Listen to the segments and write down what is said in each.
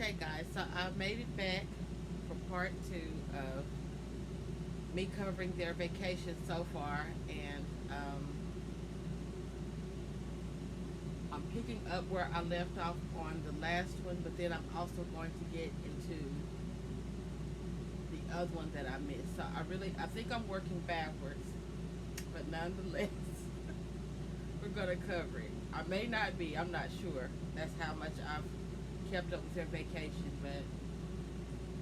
Okay, guys, so I made it back for part two of me covering their vacation so far, and I'm picking up where I left off on the last one, but then I'm also going to get into the other one that I missed. So I think I'm working backwards, but nonetheless, we're going to cover it. I may not be, I'm not sure. That's how much I've kept up with their vacation, but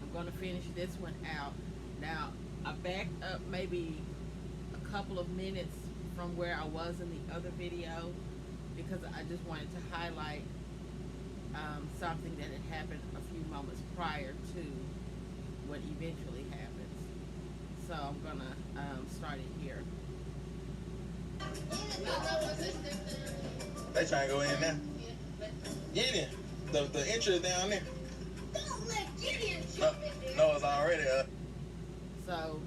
I'm going to finish this one out. Now, I backed up maybe a couple of minutes from where I was in the other video because I just wanted to highlight something that had happened a few moments prior to what eventually happens. So I'm going to start it here. They trying to go in now. Get in. The entrance down there. Don't let Gideon jump in there. No, it's already up. So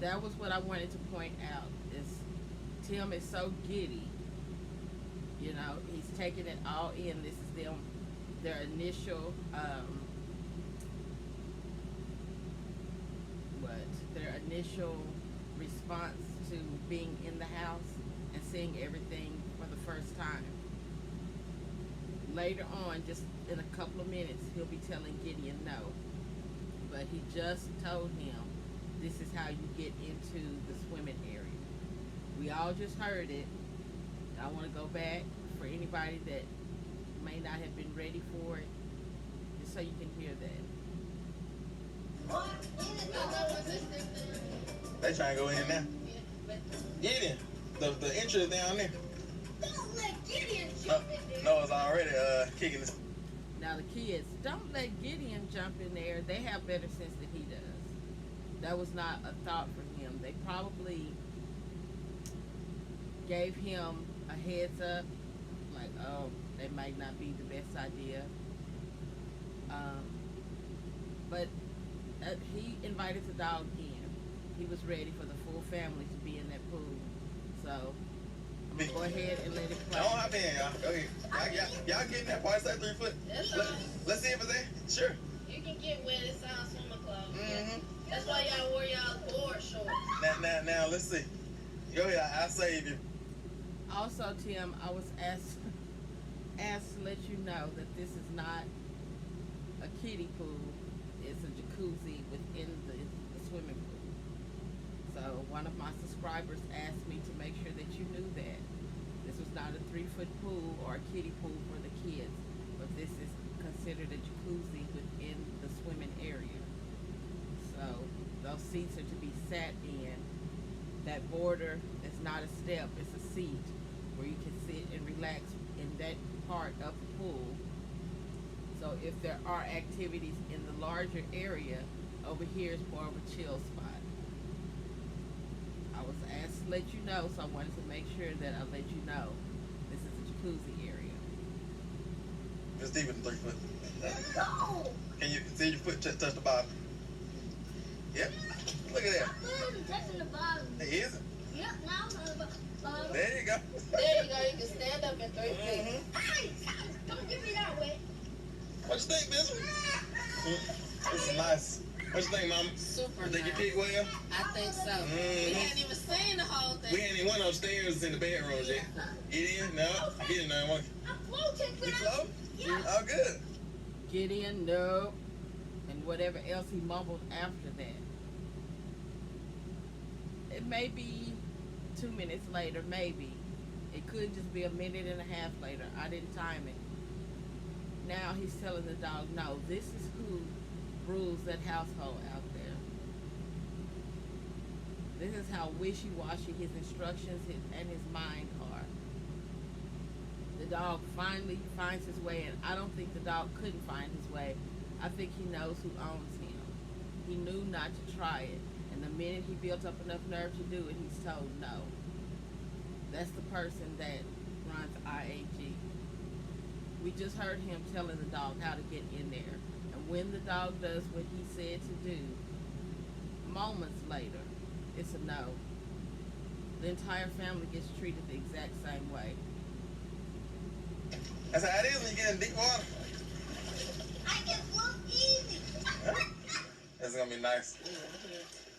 that was what I wanted to point out. Is Tim is so giddy. You know, he's taking it all in. This is their initial their initial response to being in the house and seeing everything for the first time. Later on, just in a couple of minutes, he'll be telling Gideon no. But he just told him this is how you get into the swimming area. We all just heard it. I want to go back for anybody that may not have been ready for it, just so you can hear that. They trying to go in now. Get in. The entrance down there. Don't let Gideon jump in there. No, it's already kicking this. Now the kids, don't let Gideon jump in there. They have better sense than he does. That was not a thought for him. They probably gave him a heads up, like, oh, that might not be the best idea. But he invited the dog in. He was ready for the full family to be in that pool. So I'm gonna go ahead and let it play. Don't hop in, y'all. Go ahead. Y'all get in that part. It's like 3 foot. Let's see if it's there. Sure. You can get wet inside swimming clothes. Mm-hmm. That's why y'all wear y'all board shorts. Now, let's see. Go ahead. I'll save you. Also, Tim, I was asked to let you know that this is not a kiddie pool. It's a jacuzzi within the swimming pool. So one of my subscribers asked me to make sure that you knew that. This was not a 3-foot pool or a kiddie pool for the kids, but this is considered a jacuzzi within the swimming area. So those seats are to be sat in. That border is not a step, it's a seat where you can sit and relax in that part of the pool. So if there are activities in the larger area, over here is more of a chill spot. I was asked to let you know, so I wanted to make sure that I let you know this is a jacuzzi area. It's deeper than 3 foot. No! Can you see your foot touch the bottom? Yep. Look at that. I'm touching the bottom. It isn't. Yep, now I'm on the bottom. There you go. There you go. You can stand up in 3 feet. Mm-hmm. Hey, don't give me that way. What you think, Miss? This is nice. What you think, Mama? Super You think you nice. picked well? I think so. We hadn't even seen the whole thing. We ain't even went upstairs in the bedrooms yet. Get in? No. Get in there. I'm floating, You but float? yeah. Oh, good. Get in, no, and whatever else he mumbled after that. It may be 2 minutes later, maybe. It could just be a minute and a half later. I didn't time it. Now he's telling the dog, no, this is who rules that household out there. This is how wishy-washy his instructions and his mind are. The dog finally finds his way, and I don't think the dog couldn't find his way. I think he knows who owns him. He knew not to try it, and the minute he built up enough nerve to do it, he's told no. That's the person that runs IAG. We just heard him telling the dog how to get in there. And when the dog does what he said to do, moments later, it's a no. The entire family gets treated the exact same way. That's how it is when you get in deep water. I can float It's gonna be nice.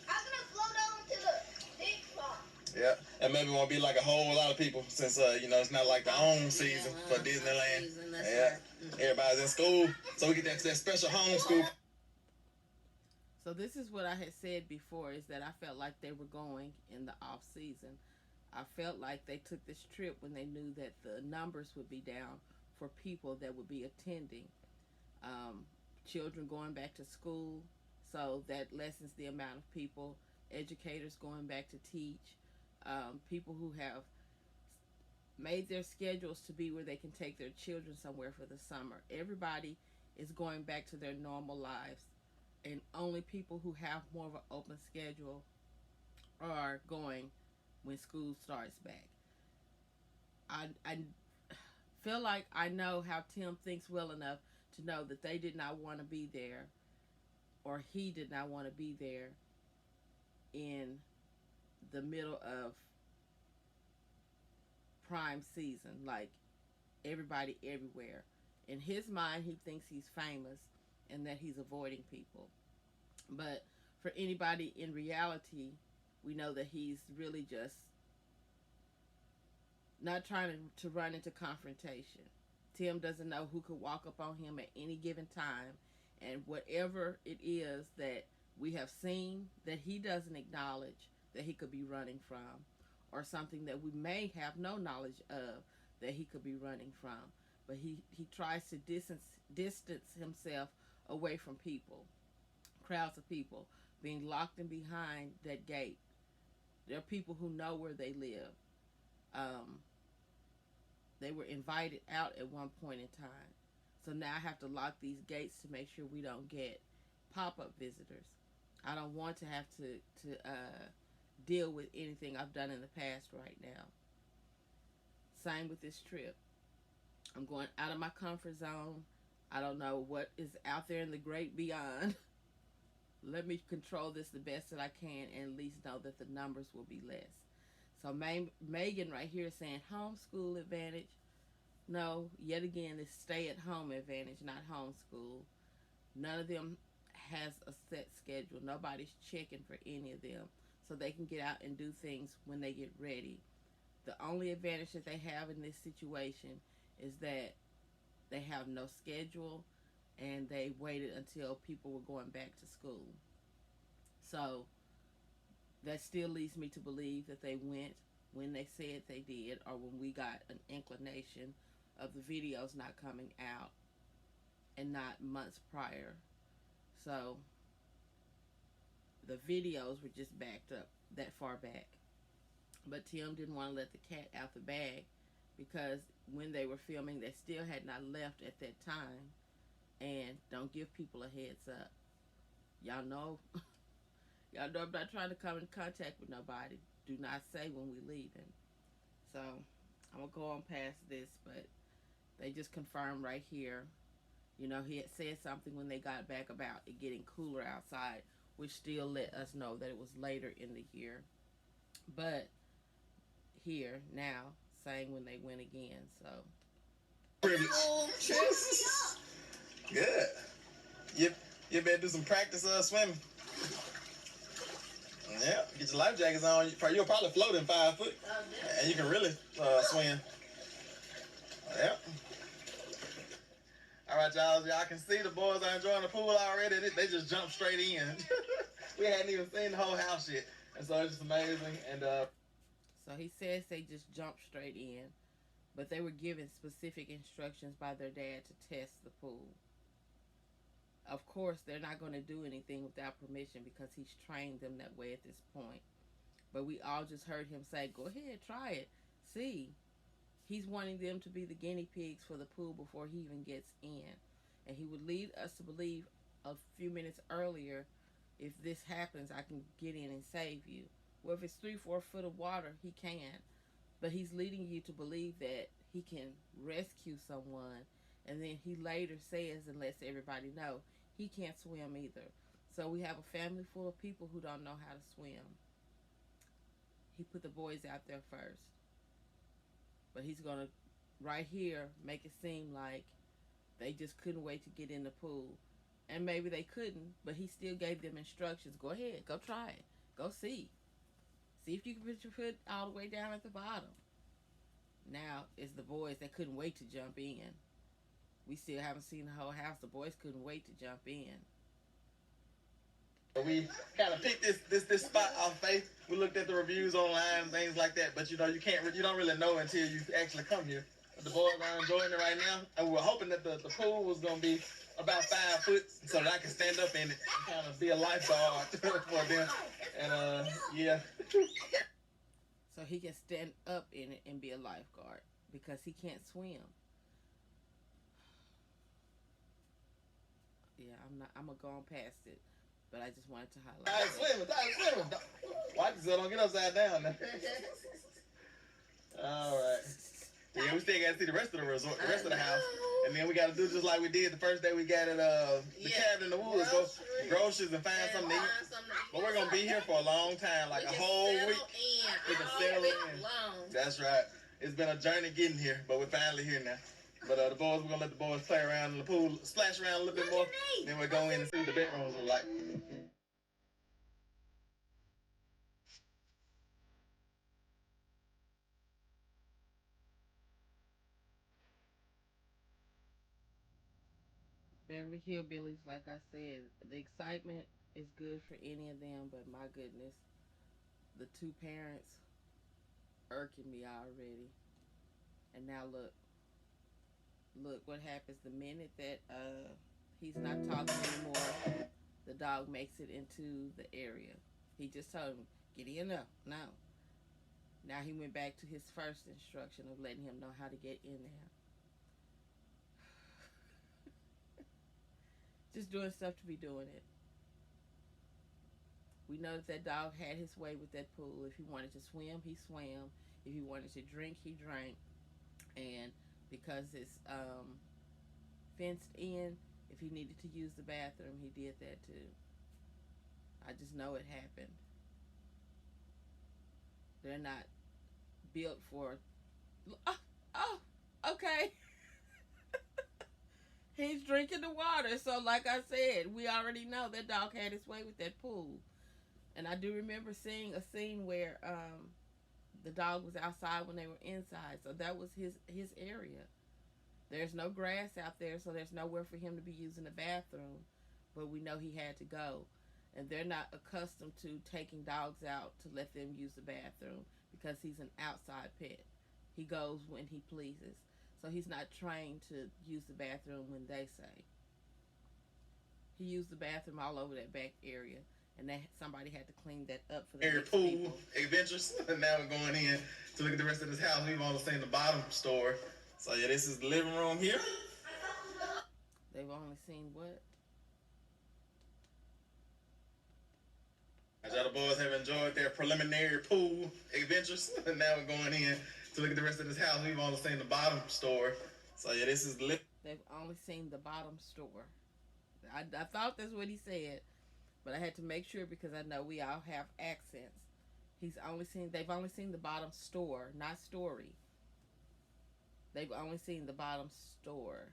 I'm gonna float over to the big farm. Yeah, and maybe won't be like a whole lot of people since it's not like the own season for Disneyland. Season, that's Yeah, right. everybody's in school, so we get that special homeschool. So this is what I had said before, is that I felt like they were going in the off season. I felt like they took this trip when they knew that the numbers would be down for people that would be attending. Um, Children going back to school, so that lessens the amount of people. Educators going back to teach. People who have made their schedules to be where they can take their children somewhere for the summer. Everybody is going back to their normal lives, and only people who have more of an open schedule are going when school starts back. I feel like I know how Tim thinks well enough to know that they did not want to be there, or he did not want to be there in the middle of prime season, like everybody everywhere. In his mind, he thinks he's famous and that he's avoiding people. But for anybody in reality, we know that he's really just not trying to run into confrontation. Tim doesn't know who could walk up on him at any given time, and whatever it is that we have seen that he doesn't acknowledge that he could be running from, or something that we may have no knowledge of that he could be running from, but he tries to distance himself away from people, crowds of people, being locked in behind that gate. There are people who know where they live. Um, they were invited out at one point in time. So now I have to lock these gates to make sure we don't get pop-up visitors. I don't want to have to deal with anything I've done in the past right now. Same with this trip. I'm going out of my comfort zone. I don't know what is out there in the great beyond. Let me control this the best that I can, and at least know that the numbers will be less. So Megan right here is saying homeschool advantage. No, yet again, it's stay at home advantage, not homeschool. None of them has a set schedule. Nobody's checking for any of them. So they can get out and do things when they get ready. The only advantage that they have in this situation is that they have no schedule, and they waited until people were going back to school. So that still leads me to believe that they went when they said they did, or when we got an inclination of the videos not coming out, and not months prior. So the videos were just backed up that far back. But Tim didn't want to let the cat out the bag, because when they were filming, they still had not left at that time. And don't give people a heads up. Y'all know, y'all know I'm not trying to come in contact with nobody. Do not say when we leaving. So I'm gonna go on past this, but they just confirmed right here. He had said something when they got back about it getting cooler outside, which still let us know that it was later in the year. But here now, saying when they went again. So Privilege. Good. You better do some practice swimming. Yeah, get your life jackets on. You'll probably float in 5 foot, and you can really swim. Yeah. All right, y'all can see the boys are enjoying the pool already. They just jumped straight in. We hadn't even seen the whole house yet, and so it's just amazing. And so he says they just jumped straight in, but they were given specific instructions by their dad to test the pool. Of course, they're not going to do anything without permission, because he's trained them that way at this point. But we all just heard him say, go ahead, try it. See, he's wanting them to be the guinea pigs for the pool before he even gets in. And he would lead us to believe a few minutes earlier, if this happens, I can get in and save you. Well, if it's 3-4 foot of water, he can. But he's leading you to believe that he can rescue someone. And then he later says and lets everybody know he can't swim either. So we have a family full of people who don't know how to swim. He put the boys out there first. But he's going to, right here, make it seem like they just couldn't wait to get in the pool. and maybe they couldn't, but he still gave them instructions. Go ahead, go try it, go see if you can put your foot all the way down at the bottom. Now it's the boys that couldn't wait to jump in. We still haven't seen the whole house. The boys couldn't wait to jump in. We kind of picked this spot off faith. We looked at the reviews online and things like that, but you don't really know until you actually come here. But the boys are enjoying it right now, and we were hoping that the pool was gonna be about 5 foot so that I can stand up in it and kind of be a lifeguard for them. And yeah. So he can stand up in it and be a lifeguard because he can't swim. Yeah, I'm gonna go on past it. But I just wanted to highlight. Tired swimming. Watch so don't get upside down now. All right. Yeah, we still got to see the rest of the resort, the rest of the house. And then we got to do just like we did the first day we got at the cabin in the woods. Go groceries and find something to eat. But we're going to be here for a long time, like a whole week. We can settle in. That's right. It's been a journey getting here, but we're finally here now. But the boys, we're going to let the boys play around in the pool, splash around a little bit more. Then we'll go in and see what the bedrooms are like. Beverly Hillbillies, like I said, the excitement is good for any of them, but my goodness, the two parents irking me already. And now look what happens the minute that he's not talking anymore. The dog makes it into the area. He just told him, get in there. No. Now he went back to his first instruction of letting him know how to get in there. Just doing stuff to be doing it. We know that dog had his way with that pool. If he wanted to swim, he swam. If he wanted to drink, he drank. And because it's fenced in, if he needed to use the bathroom, he did that too. I just know it happened. They're not built for. Oh, okay. He's drinking the water. So, like I said, we already know that dog had his way with that pool. And I do remember seeing a scene where the dog was outside when they were inside. So that was his area. There's no grass out there, so there's nowhere for him to be using the bathroom. But we know he had to go. And they're not accustomed to taking dogs out to let them use the bathroom because he's an outside pet. He goes when he pleases. So he's not trained to use the bathroom when they say. He used the bathroom all over that back area, and somebody had to clean that up for the next pool people. adventures. And now we're going in to look at the rest of this house. We've only seen the bottom store. So yeah, this is the living room here. They've only seen what? As y'all the boys have enjoyed their preliminary pool adventures, and now we're going in to look at the rest of this house. We've only seen the bottom store. So yeah, this is the living. They've only seen the bottom store. I thought that's what he said, but I had to make sure because I know we all have accents. They've only seen the bottom store, not story. They've only seen the bottom store.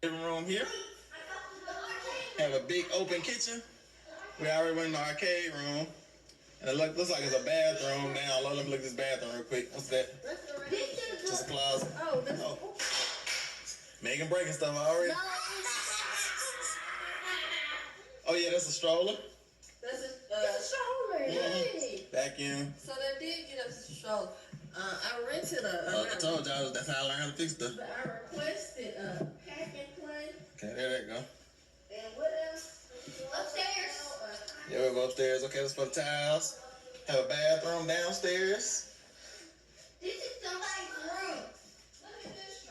Living room here. Have a big open kitchen. We already went in the arcade room. And it looks like it's a bathroom now. Let me look at this bathroom real quick. What's that? Just a closet. Oh. Megan breaking stuff already. Oh yeah, that's a stroller. That's a stroller. Yay. Vacuum. So they did get us a stroller. I rented I told y'all that's how I learned how to fix stuff. But I requested a pack and play. Okay, there they go. And what else? Upstairs. Yeah, we'll go upstairs. Okay, that's for the tiles. Have a bathroom downstairs. This is somebody's room.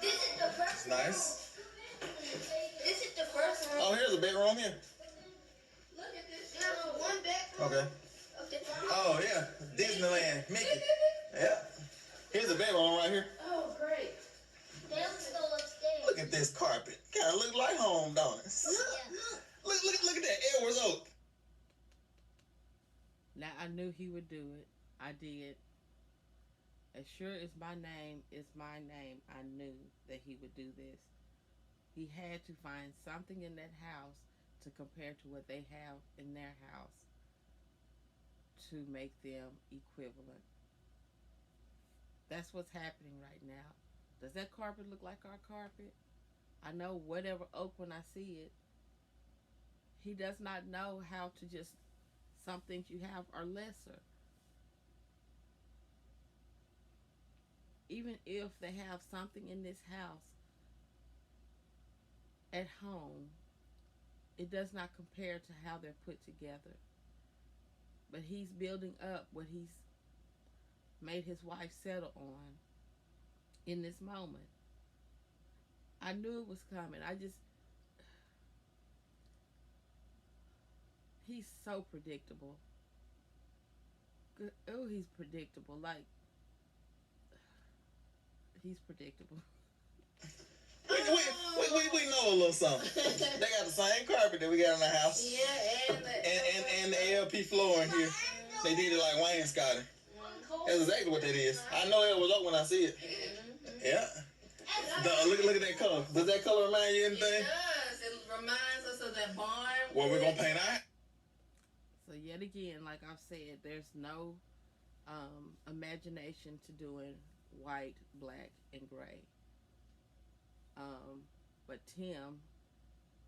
This is the first It's nice. This is the first room. Oh, here's a bedroom here. Look at this. There's one bedroom. Okay. Oh yeah, Disneyland, Mickey. Yeah. Here's a bedroom right here. Oh, great. Then let's go upstairs. Look at this carpet. Kind of look like home, don't it? Yeah. Look at that Edwards Oak. Now I knew he would do it. I did. As sure as my name is my name, I knew that he would do this. He had to find something in that house to compare to what they have in their house to make them equivalent. That's what's happening right now. Does that carpet look like our carpet? I know whatever oak when I see it. He does not know how to just, some things you have are lesser. Even if they have something in this house at home, it does not compare to how they're put together. But he's building up what he's made his wife settle on in this moment. I knew it was coming. He's so predictable. Oh, he's predictable. Like, he's predictable. We know a little something. They got the same carpet that we got in the house. Yeah, and the LP floor in here. They did it like wainscoting. That's exactly what that is. I know it was up when I see it. Yeah. Look at that color. Does that color remind you of anything? It does. It reminds us of that barn. Well, we're gonna paint our. So yet again, like I've said, there's no imagination to doing white, black, and gray. But Tim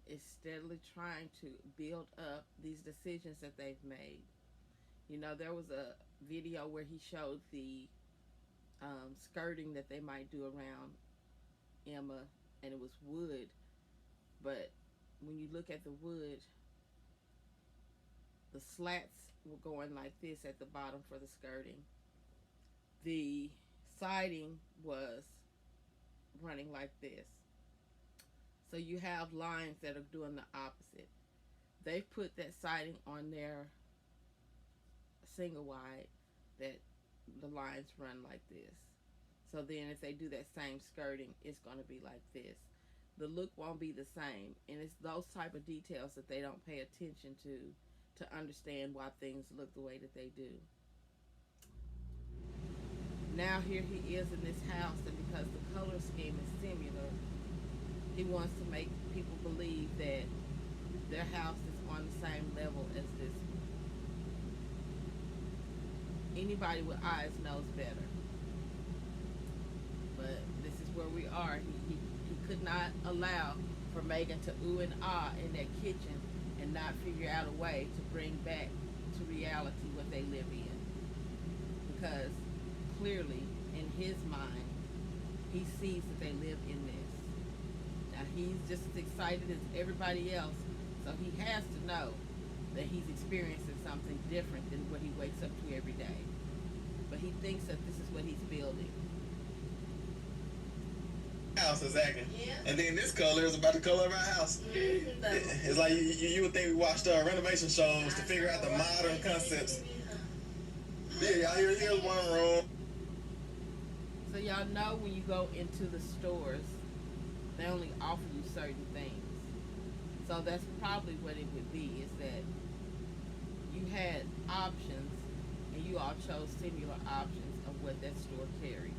is steadily trying to build up these decisions that they've made. You know, there was a video where he showed the skirting that they might do around Emma, and it was wood. But when you look at the wood, the slats were going like this at the bottom for the skirting. The siding was running like this. So you have lines that are doing the opposite. They've put that siding on their single wide that the lines run like this. So then if they do that same skirting, it's going to be like this. The look won't be the same. And it's those type of details that they don't pay attention to understand why things look the way that they do. Now here he is in this house, and because the color scheme is similar, he wants to make people believe that their house is on the same level as this one. Anybody with eyes knows better. But this is where we are. He could not allow for Megan to ooh and ah in that kitchen and not figure out a way to bring back to reality what they live in. Because clearly, in his mind, he sees that they live in this. Now, he's just as excited as everybody else, so he has to know that he's experiencing something different than what he wakes up to every day. But he thinks that this is what he's building. House, exactly. Yeah. And then this color is about the color of our house. It's like you would think we watched renovation shows to figure out the modern concepts. Yeah, y'all here's one room. So y'all know when you go into the stores, they only offer you certain things. So that's probably what it would be, is that you had options and you all chose similar options of what that store carries.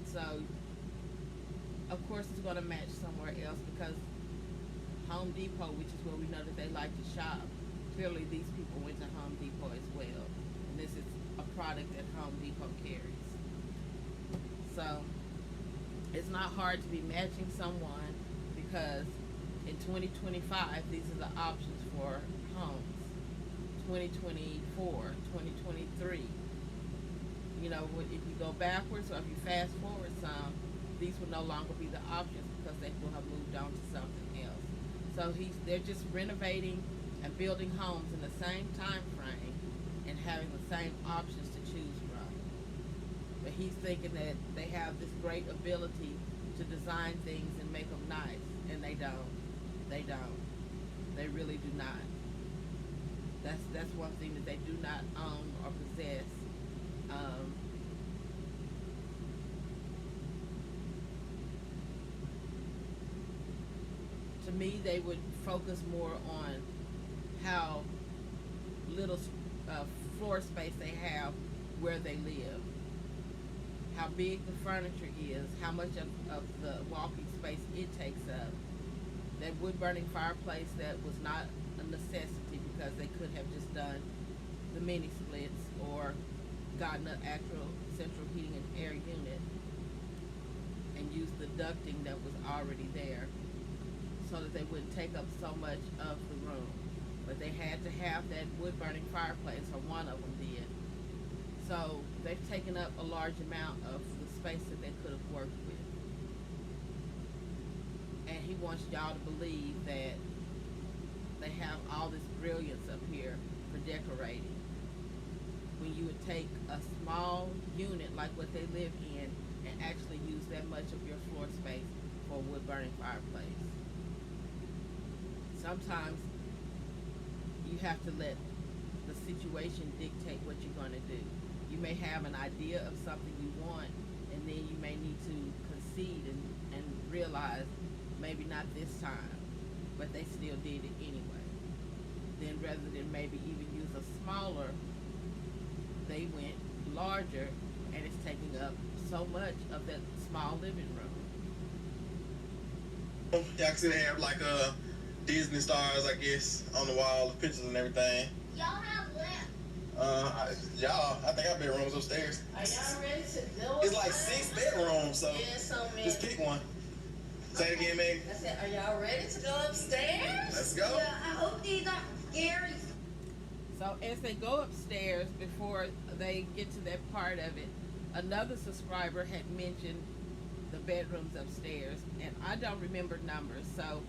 So of course it's going to match somewhere else, because Home Depot, which is where we know that they like to shop, clearly these people went to Home Depot as well. And this is a product that Home Depot carries. So it's not hard to be matching someone, because in 2025, these are the options for homes. 2024, 2023. You know, if you go backwards or if you fast forward some, these will no longer be the options because they will have moved on to something else. So they're just renovating and building homes in the same time frame and having the same options to choose from. But he's thinking that they have this great ability to design things and make them nice, and they don't. They don't. They really do not. That's one thing that they do not own or possess. To me, they would focus more on how little floor space they have where they live, how big the furniture is, how much of the walking space it takes up. that wood burning fireplace that was not a necessity because they could have just done the mini splits or gotten an actual central heating and air unit and used the ducting that was already there so that they wouldn't take up so much of the room. But they had to have that wood burning fireplace, or one of them did. So they've taken up a large amount of the space that they could have worked with. And he wants y'all to believe that they have all this brilliance up here for decorating, when you would take a small unit like what they live in and actually use that much of your floor space for a wood burning fireplace. Sometimes you have to let the situation dictate what you're going to do. You may have an idea of something you want, and then you may need to concede and realize maybe not this time, but they still did it anyway. Then rather than maybe even use a smaller, they went larger, and it's taking up so much of that small living room. Y'all can see they have like Disney stars, I guess, on the wall, the pictures and everything. Y'all have lamp. I think our bedroom's upstairs. Are y'all ready to go? It's like 6 bedrooms, so Yeah, so many. just pick one. Say it again, Meg. I said, are y'all ready to go upstairs? Let's go. Yeah, I hope these aren't scary. So as they go upstairs, before they get to that part of it, another subscriber had mentioned the bedrooms upstairs, and I don't remember numbers, so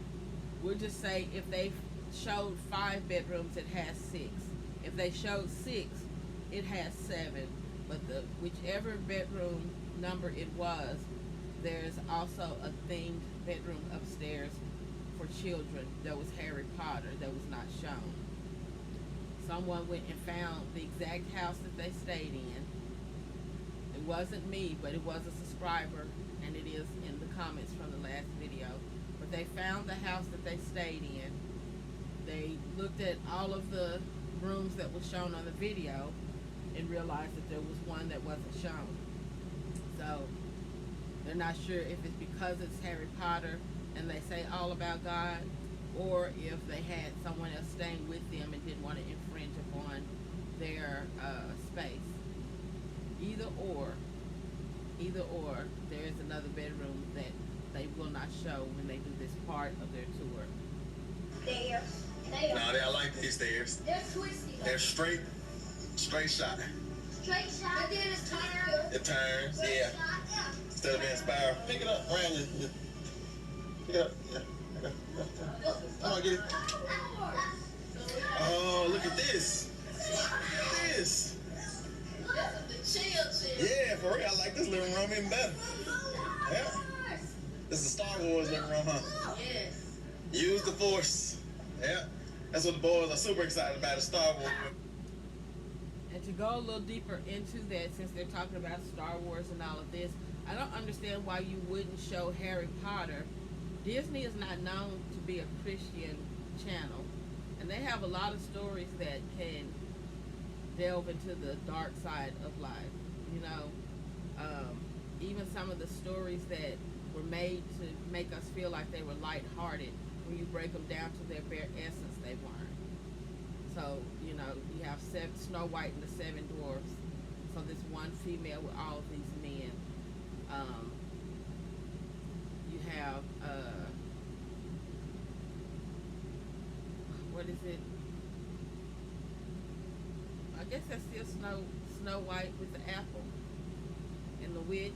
we'll just say if they showed 5 bedrooms, it has 6. If they showed 6, it has 7. But whichever bedroom number it was, there's also a themed bedroom upstairs for children that was Harry Potter that was not shown. Someone went and found the exact house that they stayed in. It wasn't me, but it was a subscriber, and it is in the comments from the last video. But they found the house that they stayed in. They looked at all of the rooms that was shown on the video and realized that there was one that wasn't shown. So they're not sure if it's because it's Harry Potter and they say all about God, or if they had someone else staying with them and didn't want to infringe upon their space. Either or, there is another bedroom that they will not show when they do this part of their tour. Stairs. No, I like these stairs. They're twisty. They're straight shot. Straight shot. But then it's turned. It turns, Straight yeah. shot, yeah. Instead of being spiral. Pick it up, Ryan. Pick it up. Yeah. Come on, get it. Oh, look at this. Look at this. The chill. Yeah, for real. I like this living room even better. Yeah. This is a Star Wars living room, huh? Yes. Use the Force. Yeah. That's what the boys are super excited about, is Star Wars. And to go a little deeper into that, since they're talking about Star Wars and all of this, I don't understand why you wouldn't show Harry Potter. Disney is not known to be a Christian channel, and they have a lot of stories that can delve into the dark side of life. You know, even some of the stories that were made to make us feel like they were lighthearted, when you break them down to their bare essence, they weren't. So, you know, you have Snow White and the 7 Dwarfs. So this one female with all of these men. You have, what is it? I guess that's still Snow White with the apple and the witch.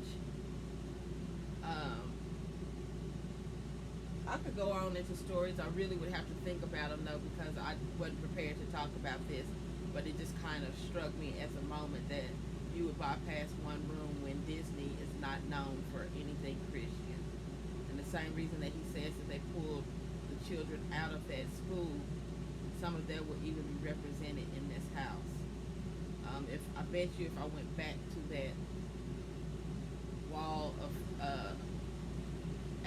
I could go on into stories. I really would have to think about them though, because I wasn't prepared to talk about this, but it just kind of struck me as a moment that you would bypass one room when Disney is not known for anything Christian. And the same reason that he says that they pulled the children out of that school, some of them will even be represented in this house. I bet you if I went back to that wall of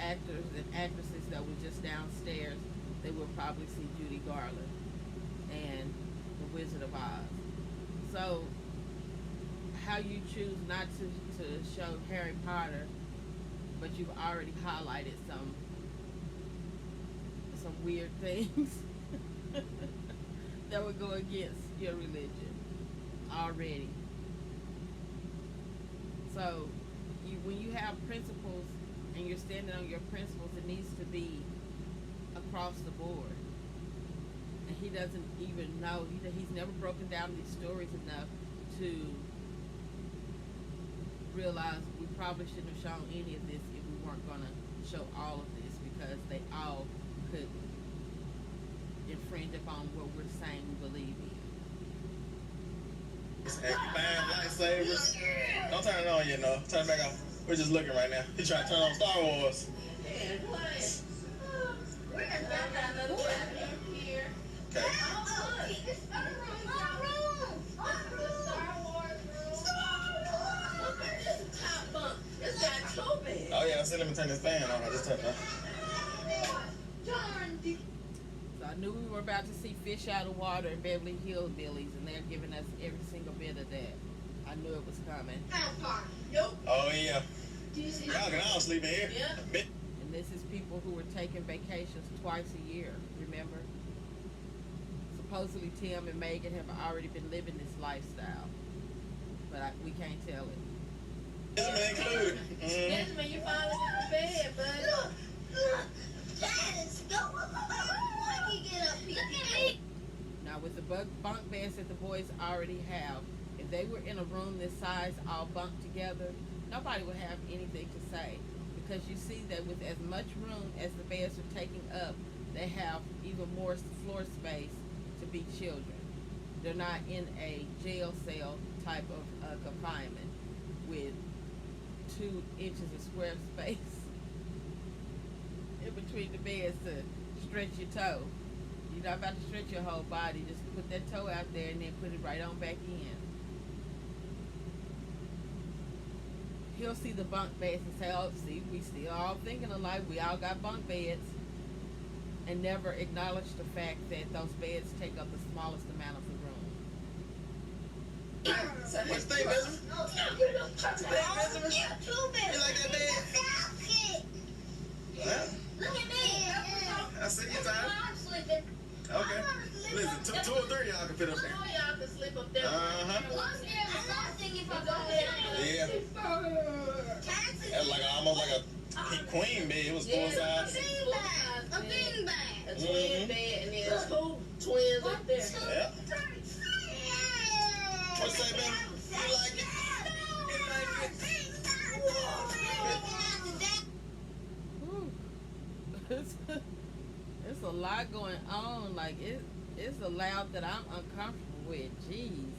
actors and actresses that were just downstairs, they will probably see Judy Garland and the Wizard of Oz. So how you choose not to show Harry Potter, but you've already highlighted some weird things that would go against your religion already. So, when you have principles and you're standing on your principles, it needs to be across the board. And he doesn't even know. He's never broken down these stories enough to realize we probably shouldn't have shown any of this if we weren't going to show all of this, because they all could infringe upon what we're saying we believe in. Bad lightsabers. Don't turn it on yet, no. Turn it back off. We're just looking right now. He's trying to turn on Star Wars. Man, play. We're gonna I got another cabinet here. Okay. It's our room. Our room. Our The room. Star Wars room. Look at this top bunk. It's got two beds. Oh yeah, so let me turn this fan on. I just turned it on. Darn. So I knew we were about to see Fish Out of Water and Beverly Hillbillies, and they're giving us every single bit of that. I knew it was coming. Nope. Oh yeah. Do you see? Y'all can all sleep in here. Yeah. And this is people who were taking vacations twice a year, remember? Supposedly Tim and Megan have already been living this lifestyle, but we can't tell it. Benjamin included. Benjamin, you finally got to bed, bud. Look. Let's go. Let me get up here. Look at me. Now with the bunk beds that the boys already have, if they were in a room this size all bunked together, nobody would have anything to say, because you see that with as much room as the beds are taking up, they have even more floor space to be children. They're not in a jail cell type of confinement with 2 inches of square space in between the beds to stretch your toe. You're not about to stretch your whole body. Just put that toe out there and then put it right on back in. He'll see the bunk beds and say, oh, see, we still all thinking alike. We all got bunk beds. And never acknowledge the fact that those beds take up the smallest amount of the room. What you think, Benjamin? You like that bed? Huh? Look at me. I see you, Tyler. I'm sleeping. Okay. Listen, two or three of y'all can fit up All there. y'all can sleep up there. Uh-huh. I'm not thinking if I'm Yeah. That's like almost like a queen bed. It was full size. A beanbag. A twin bed, and then 2 twins up there. Yeah. What you say, baby? You like it? You like it? Whew. It's a lot going on. Like it's a loud that I'm uncomfortable with. Jeez.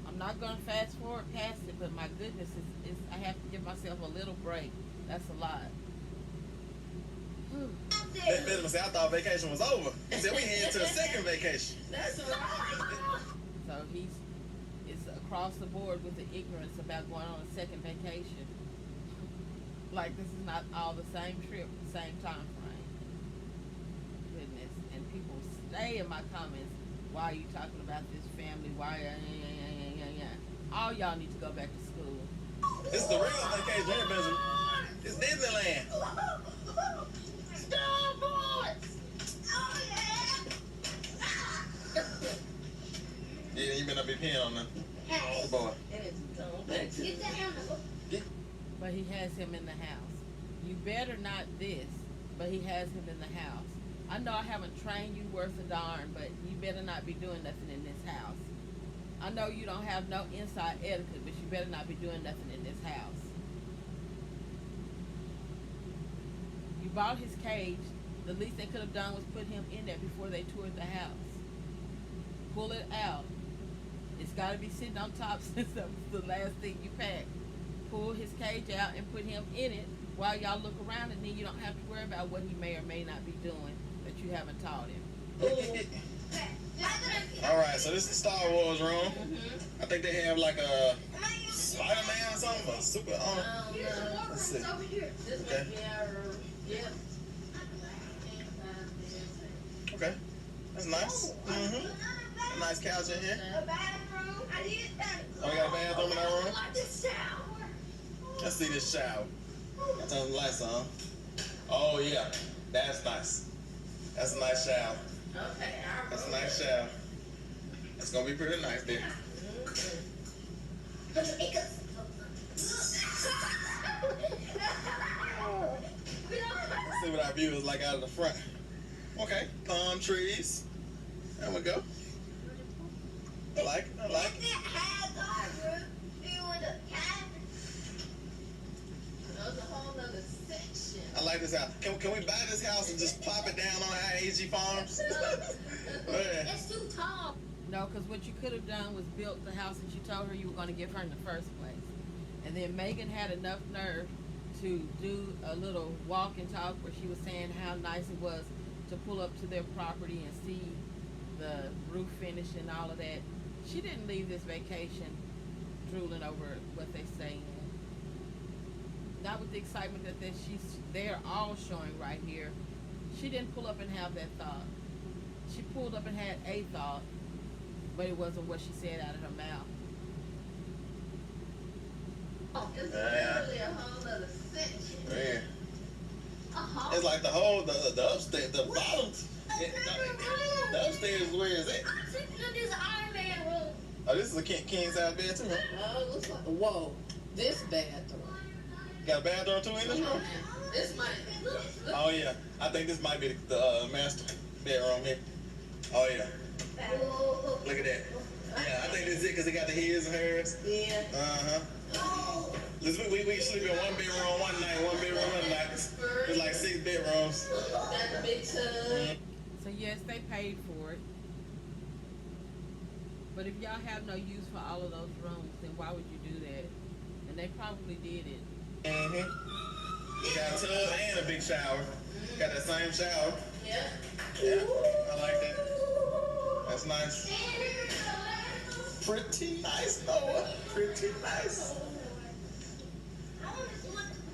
I'm not gonna fast forward past it, but my goodness, it's I have to give myself a little break. That's a lot. Whew. Benjamin said, I thought vacation was over. He said, we headed to a second vacation. That's right. So it's across the board with the ignorance about going on a second vacation. Like this is not all the same trip, the same time frame. Goodness. And people stay in my comments, why are you talking about this family? Why all y'all need to go back to school. This is the real vacation here, Benjamin. It's Disneyland. Star Wars. Oh yeah. Yeah, you better not be peeing on them. Hey. Good boy. And it's going back to Get the hammer. But he has him in the house. You better not this, but he has him in the house. I know I haven't trained you worth a darn, but you better not be doing nothing in this house. I know you don't have no inside etiquette, but you better not be doing nothing in this house. You bought his cage. The least they could have done was put him in there before they toured the house. Pull it out. It's got to be sitting on top since that was the last thing you packed. Pull his cage out and put him in it while y'all look around, and then you don't have to worry about what he may or may not be doing that you haven't taught him. All right, so this is the Star Wars room. Mm-hmm. I think they have like a Spider-Man or something, a super. Let's see. Over here. This Okay. must be our room. Yep. Okay, that's nice. Mm-hmm. A nice couch in here. A bathroom. I need that. Oh, we got a bathroom in that room. I like this shower. Let's see this shower. I'll turn the lights on. Oh yeah, that's nice. That's a nice shower. Okay, That's a nice shower. It's gonna be pretty nice there. Let's See what our view is like out of the front. Okay, palm trees. There we go. I like it. I like it. There's a whole other section. I like this house. Can we buy this house and just plop it down on IAG Farms? Man. It's too tall. No, because what you could have done was built the house that you told her you were going to give her in the first place. And then Megan had enough nerve to do a little walk and talk where she was saying how nice it was to pull up to their property and see the roof finish and all of that. She didn't leave this vacation drooling over what they saying. Not with the excitement that they're all showing right here. She didn't pull up and have that thought. She pulled up and had a thought, but it wasn't what she said out of her mouth. It's literally a whole other section. Man. Uh-huh. It's like the whole, the upstairs, the bottom. The upstairs is where is it? I'm sleeping in this Iron Man room. Oh, this is a king size bed too, huh? Oh, it looks like, whoa, this bathroom. Got a bathroom too in this room? This might, look. Oh yeah, I think this might be the master bedroom here. Oh yeah, look at that. Yeah, I think this is it because it got the his and hers. Yeah. Uh-huh. Listen, we sleep in one bedroom one night, one bedroom one night. It's like 6 bedrooms. Got the big tub. So yes, they paid for it. But if y'all have no use for all of those rooms, then why would you do that? And they probably did it. Mm-hmm. Got a tub and a big shower. Got that same shower. Yeah. Yeah, I like that. That's nice. Pretty nice, Noah. Pretty nice.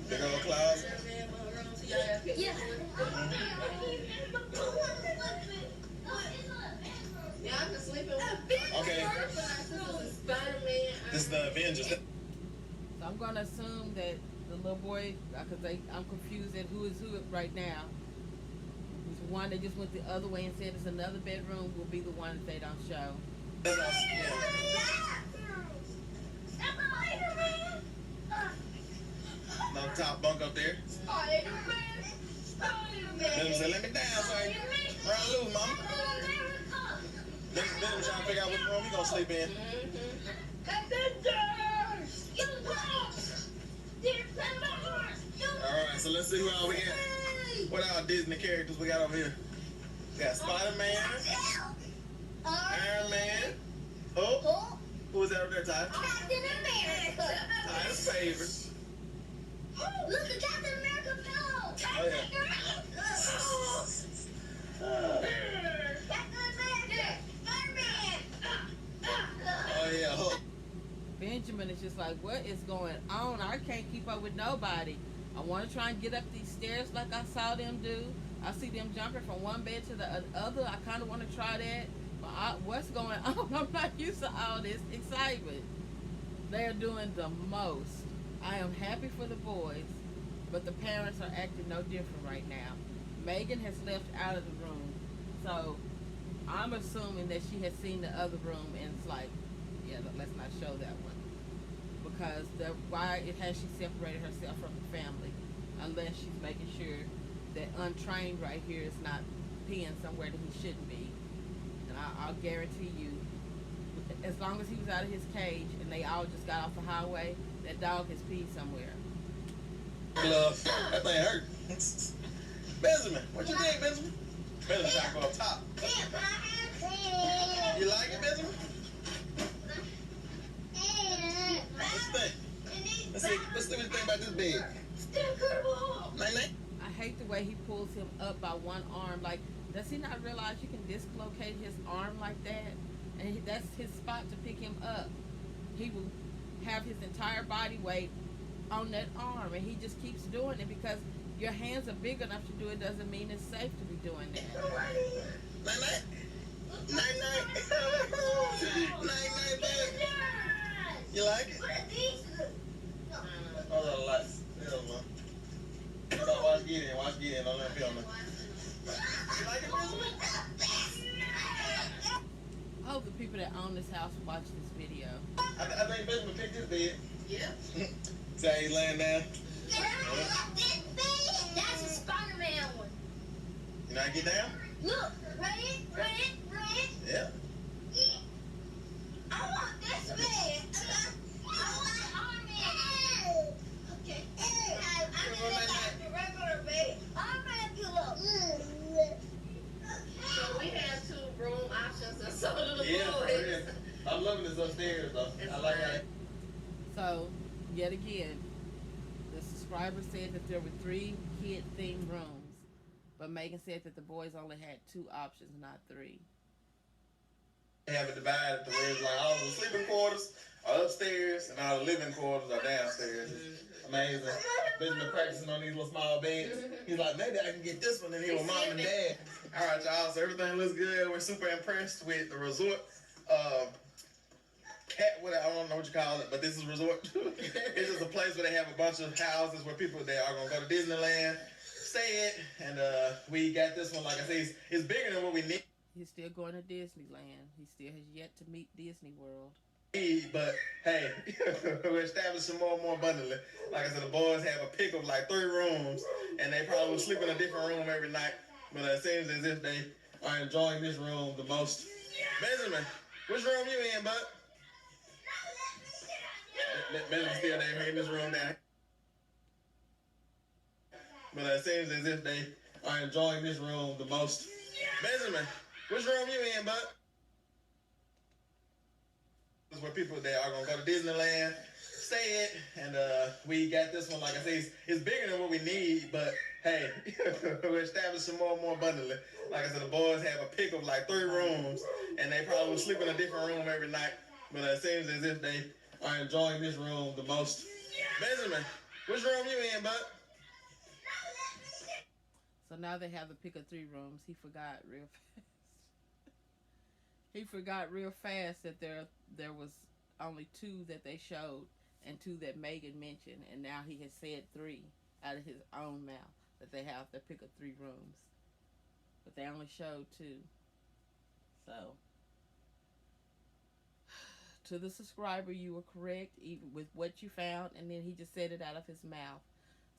Big old closet. Yeah. Y'all can sleep in one. Okay, Spider-Man. this is the Avengers. So I'm going to assume that the little boy, because I'm confused at who is who right now. The one that just went the other way and said it's another bedroom will be the one that they don't show. That's awesome. Yeah. No top bunk up there. Let him say, let me down, son. Run loose, mama. Let him trying to figure out which room he gonna sleep in. Alright, so let's see who all we got. What our Disney characters we got over here? We got Spider-Man, Iron Man. Oh, who was that over there, Ty? Captain America. Ty's favorite. Look at Captain America pillow. Oh, yeah. Captain America. Spider-Man. Oh, yeah. Hulk. Benjamin is just like, what is going on? I can't keep up with nobody. I want to try and get up these stairs like I saw them do. I see them jumping from one bed to the other. I kind of want to try that. But what's going on? I'm not used to all this excitement. They're doing the most. I am happy for the boys, but the parents are acting no different right now. Megan has left out of the room, so I'm assuming that she has seen the other room and it's like, yeah, let's not show that one. Because why has she separated herself from the family unless she's making sure that untrained right here is not peeing somewhere that he shouldn't be. And I'll guarantee you, as long as he was out of his cage and they all just got off the highway, that dog has peed somewhere. Glove. That thing hurt. Benjamin, what you think, Benjamin? Benjamin trying to go up top. You like it, Benjamin? What's the thing? Let's see what you think about this bed. Night. I hate the way he pulls him up by one arm. Like, does he not realize you can dislocate his arm like that? And that's his spot to pick him up. He will have his entire body weight on that arm, and he just keeps doing it because your hands are big enough to do it. Doesn't mean it's safe to be doing that. Night. Night, babe. You like it? Oh, the lights. Hell no. Watch Gideon. Don't let him film it. You like it, Benjamin? I hope the people that own this house watch this video. I think Benjamin picked his bed. Yep. See how he's laying down? That's a Spider-Man one. You know how to get down? Look, ready? Yeah. I want this bed. I want Iron Man. Okay. I'm gonna like the regular bed. I'm regular. So we have 2 room options and so do the Yeah, boys. yeah. I'm loving this upstairs though. It's I like fine. that. So, yet again, the subscriber said that there were 3 kid-themed rooms, but Megan said that the boys only had 2 options, not 3. They have it divided to where it's like all the sleeping quarters are upstairs and all the living quarters are downstairs. Amazing. Benjamin practicing on these little small beds. He's like, maybe I can get this one in here with mom and dad. All right, y'all. So everything looks good. We're super impressed with the resort. I don't know what you call it, but this is a resort. It's just a place where they have a bunch of houses where people that are gonna go to Disneyland, stay it, and we got this one. Like I say, it's bigger than what we need. He's still going to Disneyland. He still has yet to meet Disney World. But hey, we're establishing more and more abundantly. Like I said, the boys have a pick of like 3 rooms, and they probably will sleep in a different room every night. But it seems as if they are enjoying this room the most. Benjamin, which room you in, bud? Benjamin's still down here in this room down here. But it seems as if they are enjoying this room the most. Benjamin, which room you in, bud? Where people that are gonna go to Disneyland, stay it, and we got this one. Like I say, it's bigger than what we need. But hey, we're establishing more and more abundantly. Like I said, the boys have a pick of like 3 rooms, and they probably will sleep in a different room every night. But it seems as if they are enjoying this room the most. Benjamin, which room you in, bud? So now they have a pick of 3 rooms. He forgot real fast. He forgot real fast that there was only 2 that they showed and 2 that Megan mentioned, and now he has said 3 out of his own mouth that they have their pick of 3 rooms, but they only showed 2. So to the subscriber, you were correct even with what you found, and then he just said it out of his mouth.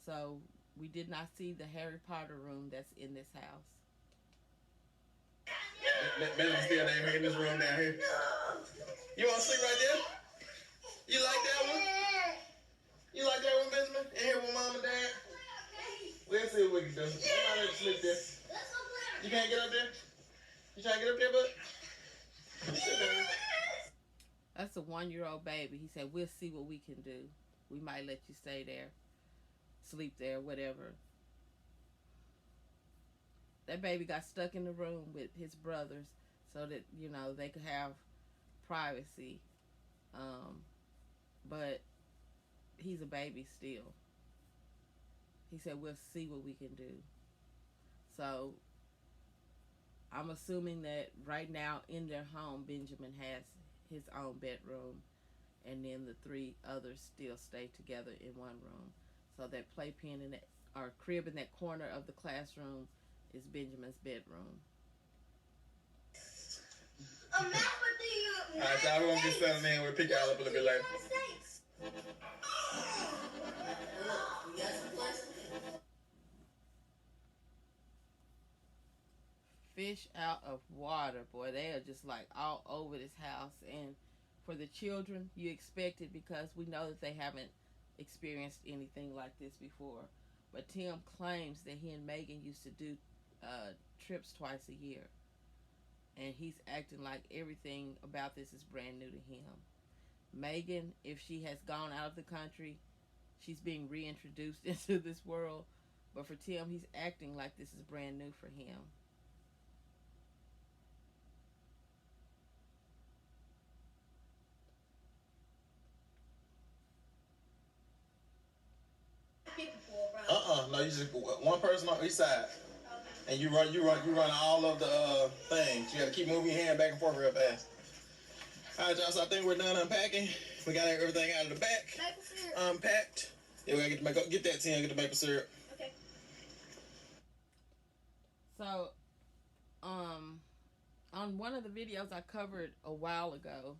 So we did not see the Harry Potter room that's in this house. Benjamin's still down here in this room down here. You want to sleep right there? You like that one? You like that one, Benjamin? In here with mom and dad? We'll see what we can do. You might have to sleep there. You can't get up there? You trying to get up there, bud? Sit down. That's a 1-year-old baby. He said, we'll see what we can do. We might let you stay there, sleep there, whatever. That baby got stuck in the room with his brothers so that, you know, they could have privacy. But he's a baby still. He said, we'll see what we can do. So I'm assuming that right now in their home, Benjamin has his own bedroom, and then the 3 others still stay together in one room. So that playpen in that, or crib in that corner of the classroom is Benjamin's bedroom. Alright, y'all, we're going to get settled in. We'll pick y'all up a little bit later. We got some places. Fish out of water, boy. They are just like all over this house. And for the children, you expect it because we know that they haven't experienced anything like this before. But Tim claims that he and Megan used to do trips twice a year. And he's acting like everything about this is brand new to him. Megan, if she has gone out of the country, she's being reintroduced into this world. But for Tim, he's acting like this is brand new for him. No, you just one person on each side, and you run all of the things. You got to keep moving your hand back and forth real fast. All right, y'all. So I think we're done unpacking. We got everything out of the back unpacked. Yeah, we gotta get that tin, get the maple syrup. Okay. So, on one of the videos I covered a while ago,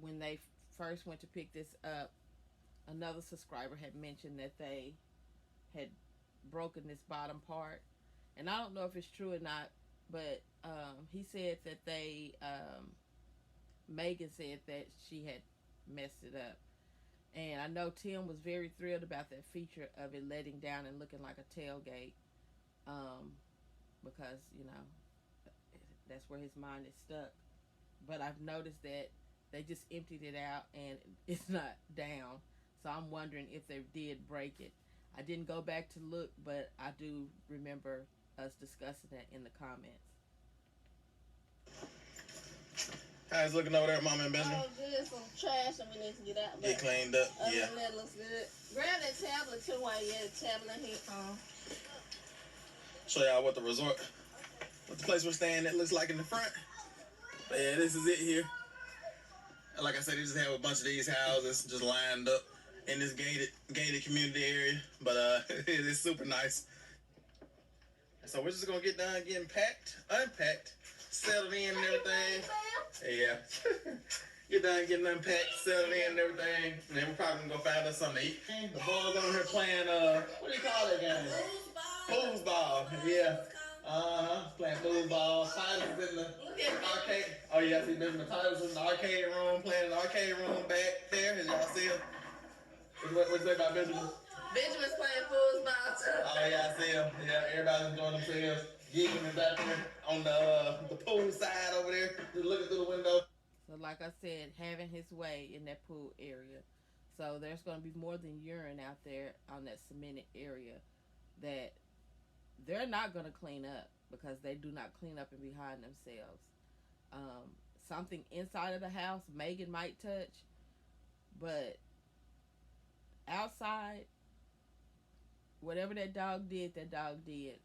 when they first went to pick this up, another subscriber had mentioned that they had broken this bottom part, and I don't know if it's true or not, but he said that Megan said that she had messed it up. And I know Tim was very thrilled about that feature of it letting down and looking like a tailgate, um, because, that's where his mind is stuck. But I've noticed that they just emptied it out and it's not down. So I'm wondering if they did break it. I didn't go back to look, but I do remember us discussing that in the comments. How's it looking over there, Mama and Benjamin? Oh, good. Some trash and we need to get out. Get cleaned up. Other Yeah. than that, looks good. Grab that tablet too while you're the tablet here. Show y'all what the place we're staying at looks like in the front. But yeah, this is it here. Like I said, they just have a bunch of these houses just lined up in this gated community area. But it's super nice. So we're just gonna get done getting unpacked, settled in and everything. Yeah. Get done getting unpacked, settled in and everything. And then we're probably gonna go find us something to eat. The boys over here playing what do you call that game? Foosball. Yeah. Playing foosball. Tyler's in the arcade. Oh yeah, see Benjamin Tyler's in the arcade room, playing in the arcade room back there, as y'all see him. What you say about Benjamin? Benjamin's playing foosball too. Oh yeah, I see him. Yeah, everybody's enjoying themselves. Giggling back there on the pool side over there, just looking through the window. So like I said, having his way in that pool area. So there's going to be more than urine out there on that cemented area that they're not going to clean up, because they do not clean up and behind themselves. Something inside of the house Megan might touch, but outside, whatever that dog did, that dog did.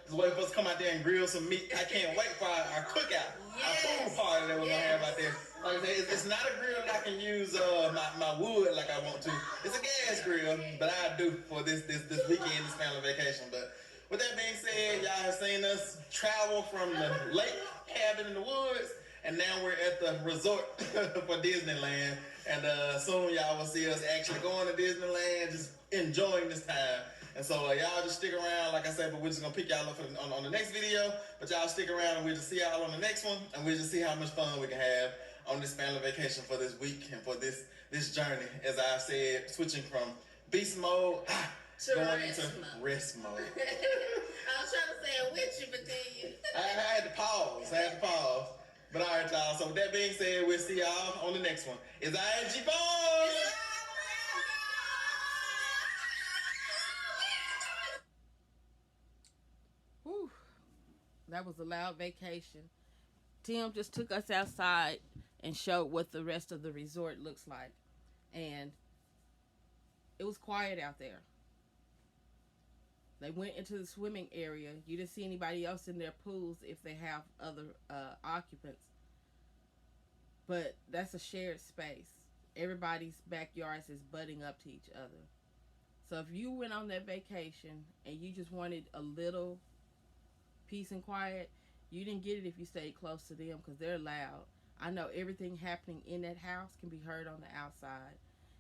Just waiting for us to come out there and grill some meat. I can't wait for our cookout, our pool party that we're gonna have out there. Like I said, it's not a grill that I can use my wood like I want to. It's a gas grill, but I do for this weekend, this family vacation. But with that being said, y'all have seen us travel from the lake cabin in the woods, and now we're at the resort for Disneyland. And soon y'all will see us actually going to Disneyland, just enjoying this time. And so y'all just stick around, like I said, but we're just going to pick y'all up on the next video. But y'all stick around and we'll just see y'all on the next one. And we'll just see how much fun we can have on this family vacation for this week and for this journey. As I said, switching from beast mode going into rest mode. I was trying to say it with you, but then you... I had to pause. But all right, y'all. So with that being said, we'll see y'all on the next one. It's IAG Boys! Whew. That was a loud vacation. Tim just took us outside and showed what the rest of the resort looks like. And it was quiet out there. They went into the swimming area. You didn't see anybody else in their pools if they have other occupants. But that's a shared space. Everybody's backyards is butting up to each other. So if you went on that vacation and you just wanted a little peace and quiet, you didn't get it if you stayed close to them, because they're loud. I know everything happening in that house can be heard on the outside.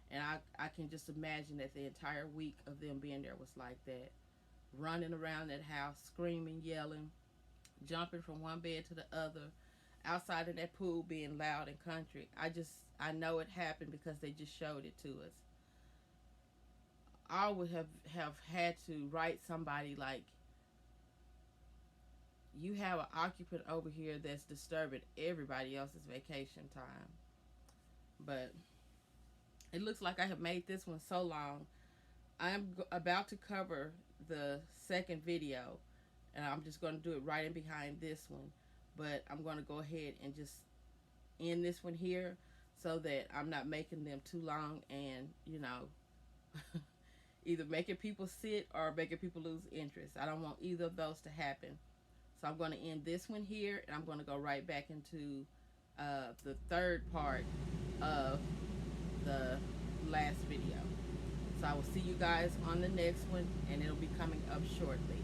And I can just imagine that the entire week of them being there was like that. Running around that house, screaming, yelling, jumping from one bed to the other, outside of that pool being loud and country. I know it happened because they just showed it to us. I would have had to write somebody like, you have an occupant over here that's disturbing everybody else's vacation time. But it looks like I have made this one so long. I'm about to cover the second video, and I'm just going to do it right in behind this one. But I'm going to go ahead and just end this one here so that I'm not making them too long and, either making people sit or making people lose interest. I don't want either of those to happen. So I'm going to end this one here, and I'm going to go right back into the third part of the last video. So I will see you guys on the next one, and it'll be coming up shortly.